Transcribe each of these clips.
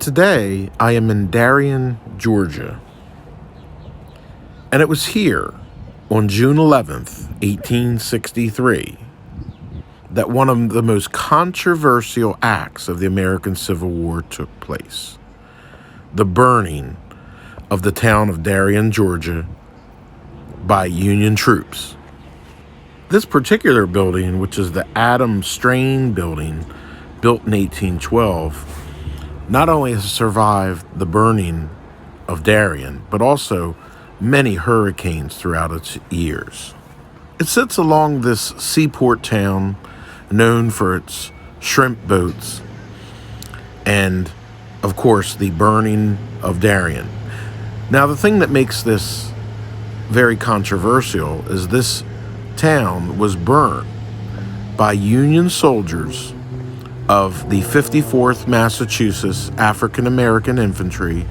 Today, I am in Darien, Georgia, and it was here on June 11th, 1863, that one of the most controversial acts of the American Civil War took place: the burning of the town of Darien, Georgia, by Union troops. This particular building, which is the Adam Strain building, built in 1812, not only has survived the burning of Darien, but also many hurricanes throughout its years. It sits along this seaport town known for its shrimp boats and, of course, the burning of Darien. Now, the thing that makes this very controversial is this town was burned by Union soldiers of the 54th Massachusetts African American Infantry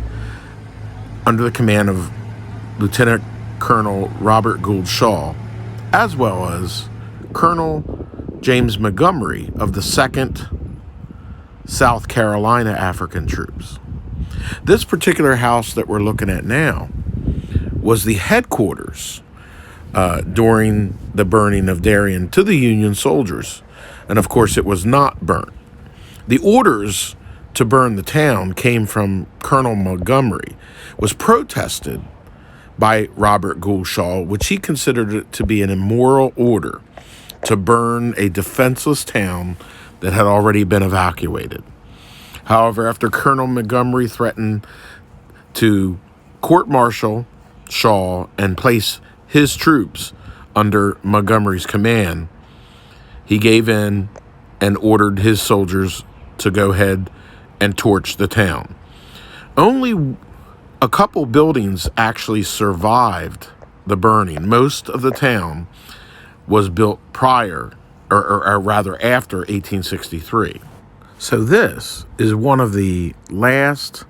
under the command of Lieutenant Colonel Robert Gould Shaw, as well as Colonel James Montgomery of the 2nd South Carolina African Troops. This particular house that we're looking at now was the headquarters during the burning of Darien to the Union soldiers, and of course it was not burnt. The orders to burn the town came from Colonel Montgomery, was protested by Robert Gould Shaw, which he considered it to be an immoral order to burn a defenseless town that had already been evacuated. However, after Colonel Montgomery threatened to court-martial Shaw and place his troops under Montgomery's command, he gave in and ordered his soldiers to go ahead and torch the town. Only a couple buildings actually survived the burning. Most of the town was built prior, or rather after 1863. So this is one of the last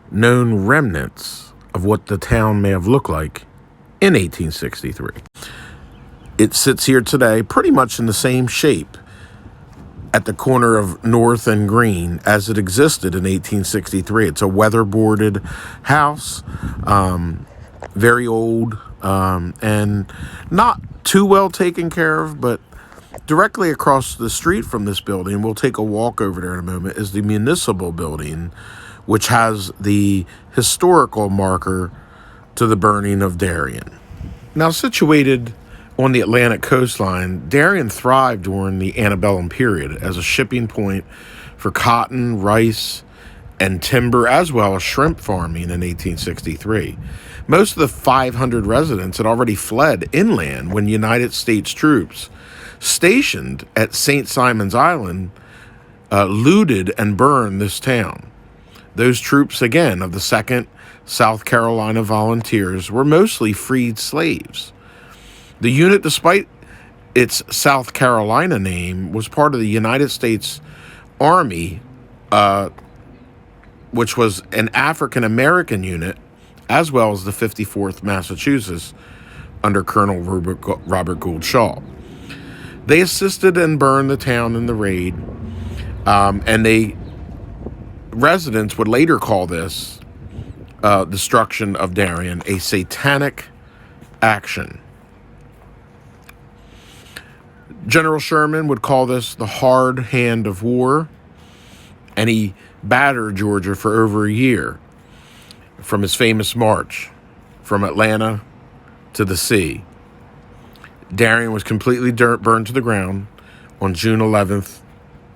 known remnants of what the town may have looked like in 1863. It sits here today pretty much in the same shape at the corner of North and Green as it existed in 1863. It's a weatherboarded house, very old, and not too well taken care of, but directly across the street from this building, we'll take a walk over there in a moment, is the municipal building, which has the historical marker to the burning of Darien. Now, situated on the Atlantic coastline, Darien thrived during the antebellum period as a shipping point for cotton, rice, and timber, as well as shrimp farming in 1863. Most of the 500 residents had already fled inland when United States troops stationed at St. Simon's Island looted and burned this town. Those troops, again, of the 2nd South Carolina Volunteers, were mostly freed slaves. The unit, despite its South Carolina name, was part of the United States Army, which was an African-American unit, as well as the 54th Massachusetts under Colonel Robert Gould Shaw. They assisted and burned the town in the raid, and residents would later call this destruction of Darien a satanic action. General Sherman would call this the hard hand of war, and he battered Georgia for over a year from his famous march from Atlanta to the sea. Darien was completely burned to the ground on June 11th,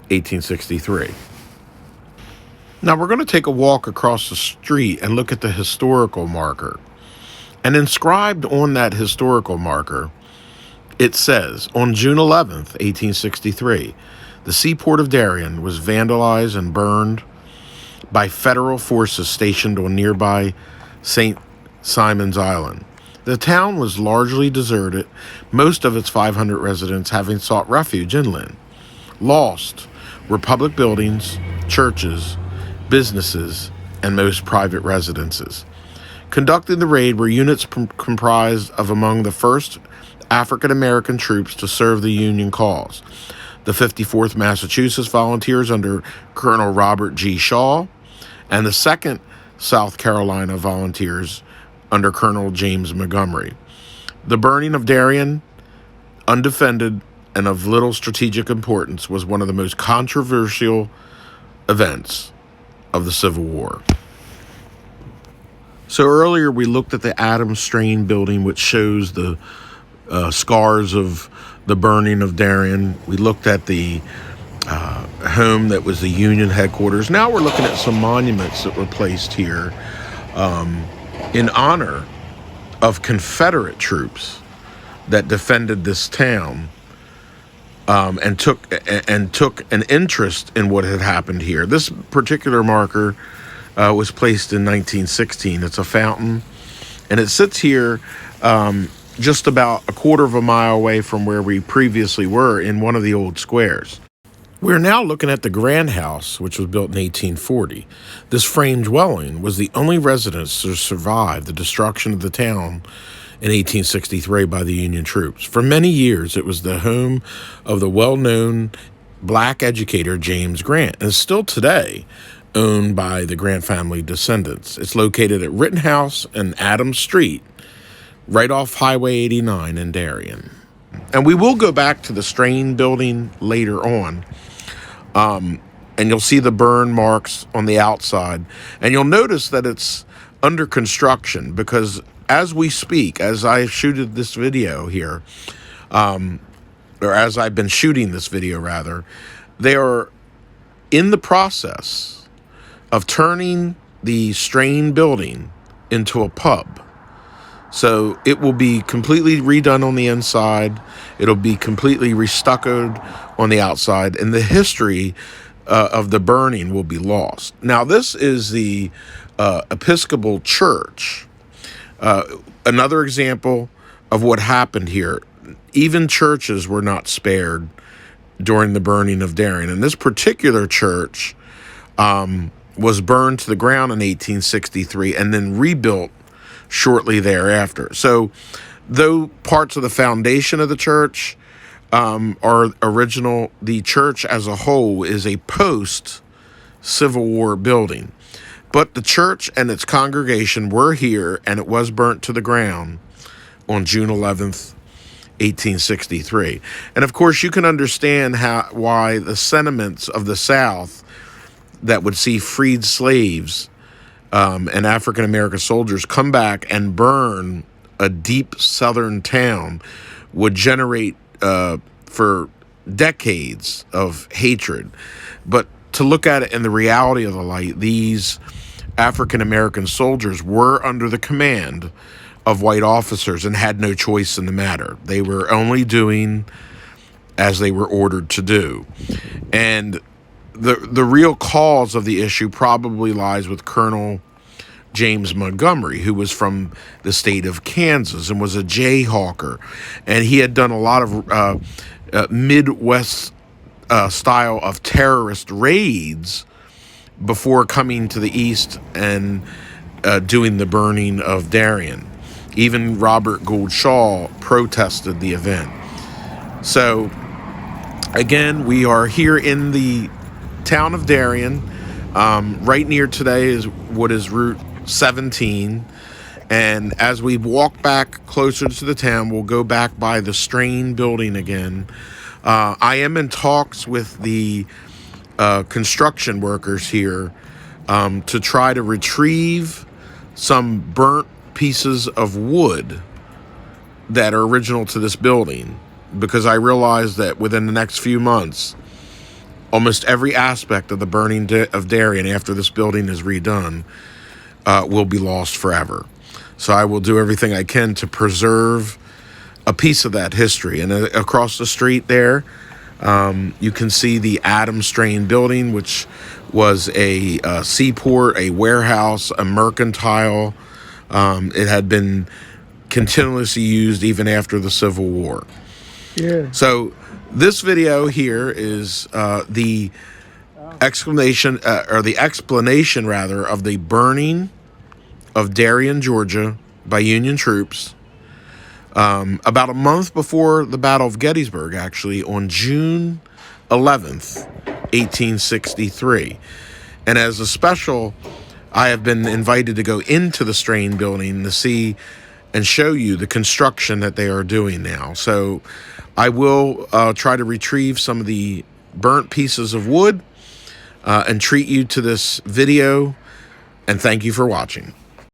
1863. Now we're going to take a walk across the street and look at the historical marker. And inscribed on that historical marker, it says, on June 11th, 1863, the seaport of Darien was vandalized and burned by federal forces stationed on nearby St. Simon's Island. The town was largely deserted, most of its 500 residents having sought refuge inland. Lost were public buildings, churches, businesses, and most private residences. Conducting the raid were units comprised of among the first African American troops to serve the Union cause: the 54th Massachusetts Volunteers under Colonel Robert G. Shaw, and the 2nd South Carolina Volunteers under Colonel James Montgomery. The burning of Darien, undefended and of little strategic importance, was one of the most controversial events of the Civil War. So earlier we looked at the Adams Strain building, which shows the scars of the burning of Darien. We looked at the home that was the Union headquarters. Now we're looking at some monuments that were placed here in honor of Confederate troops that defended this town and took an interest in what had happened here. This particular marker was placed in 1916. It's a fountain, and it sits here just about a quarter of a mile away from where we previously were in one of the old squares. We're now looking at the Grand House, which was built in 1840. This frame dwelling was the only residence to survive the destruction of the town in 1863 by the Union troops. For many years, it was the home of the well-known black educator James Grant, and is still today owned by the Grant family descendants. It's located at Rittenhouse and Adams Street, right off Highway 89 in Darien. And we will go back to the Strain building later on, and you'll see the burn marks on the outside. And you'll notice that it's under construction because as we speak, as I shooted this video here, or as I've been shooting this video rather, they are in the process of turning the Strain building into a pub. So it will be completely redone on the inside. It'll be completely restuccoed on the outside, and the history of the burning will be lost. Now, this is the Episcopal Church. Another example of what happened here. Even churches were not spared during the burning of Darien. And this particular church was burned to the ground in 1863 and then rebuilt shortly thereafter. So though parts of the foundation of the church are original, the church as a whole is a post-Civil War building. But the church and its congregation were here, and it was burnt to the ground on June 11th, 1863. And of course, you can understand why the sentiments of the South that would see freed slaves and African-American soldiers come back and burn a deep southern town would generate for decades of hatred. But to look at it in the reality of the light, these African-American soldiers were under the command of white officers and had no choice in the matter. They were only doing as they were ordered to do. And the real cause of the issue probably lies with Colonel James Montgomery, who was from the state of Kansas and was a jayhawker. And he had done a lot of Midwest style of terrorist raids before coming to the east and doing the burning of Darien. Even Robert Gould Shaw protested the event. So, again, we are here in the town of Darien. Right near today is what is Route 17. And as we walk back closer to the town, we'll go back by the Strain building again. I am in talks with the construction workers here to try to retrieve some burnt pieces of wood that are original to this building, because I realize that within the next few months, almost every aspect of the burning of Darien after this building is redone will be lost forever. So I will do everything I can to preserve a piece of that history. And across the street there, you can see the Adams Strain building, which was a seaport, a warehouse, a mercantile. It had been continuously used even after the Civil War. Yeah. So this video here is the explanation of the burning of Darien, Georgia by Union troops about a month before the Battle of Gettysburg, actually, on June 11th, 1863. And as a special, I have been invited to go into the Strain building to see and show you the construction that they are doing now. So I will try to retrieve some of the burnt pieces of wood and treat you to this video. And thank you for watching.